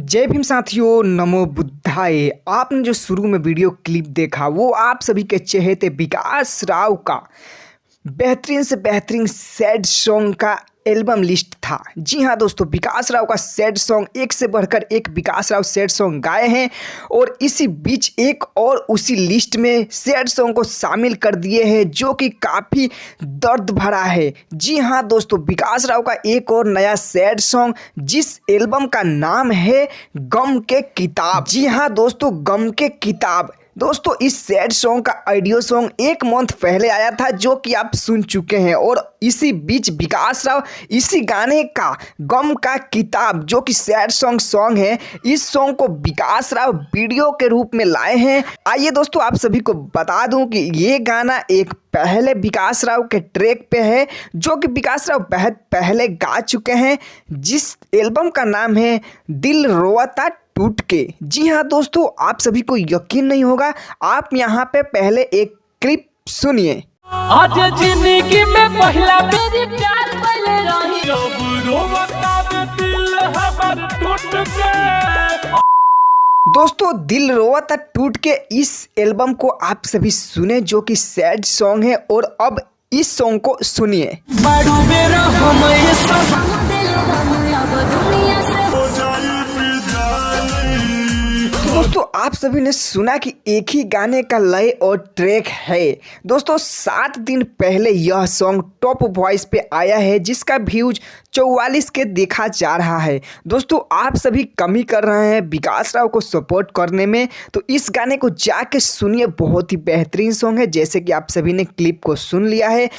जय भीम साथियों, नमो बुद्धाय। आपने जो शुरू में वीडियो क्लिप देखा वो आप सभी के चहेते विकास राव का बेहतरीन से बेहतरीन सैड सॉन्ग का एल्बम लिस्ट था। जी हाँ दोस्तों, विकास राव का सैड सॉन्ग एक से बढ़कर एक विकास राव सैड सॉन्ग गाए हैं और इसी बीच एक और उसी लिस्ट में सैड सॉन्ग को शामिल कर दिए हैं जो कि काफ़ी दर्द भरा है। जी हाँ दोस्तों, विकास राव का एक और नया सैड सॉन्ग जिस एल्बम का नाम है गम के किताब। जी हाँ दोस्तों, गम के किताब। दोस्तों इस सैड सॉन्ग का ऑडियो सॉन्ग एक मंथ पहले आया था जो कि आप सुन चुके हैं और इसी बीच विकास राव इसी गाने का गम का किताब जो कि सैड सॉन्ग है, इस सॉन्ग को विकास राव वीडियो के रूप में लाए हैं। आइए दोस्तों आप सभी को बता दूं कि ये गाना एक पहले विकास राव के ट्रैक पे है जो कि विकास राव बहुत पहले गा चुके हैं, जिस एल्बम का नाम है दिल रोता टूट के। जी हाँ दोस्तों, आप सभी को यकीन नहीं होगा, आप यहाँ पे पहले एक क्लिप सुनिए। आज जिंदगी में पहला मेरी प्यार पहले रही, अब रोता दिल हमर टूट के। दोस्तों दिल रोता टूट के इस एल्बम को आप सभी सुने जो कि सैड सॉन्ग है और अब इस सॉन्ग को सुनिए। दोस्तों आप सभी ने सुना कि एक ही गाने का लय और ट्रैक है। दोस्तों 7 दिन पहले यह सॉन्ग टॉप वॉइस पे आया है जिसका व्यूज 44 के देखा जा रहा है। दोस्तों आप सभी कमी कर रहे हैं विकास राव को सपोर्ट करने में, तो इस गाने को जाके सुनिए, बहुत ही बेहतरीन सॉन्ग है। जैसे कि आप सभी ने क्लिप को सुन लिया है।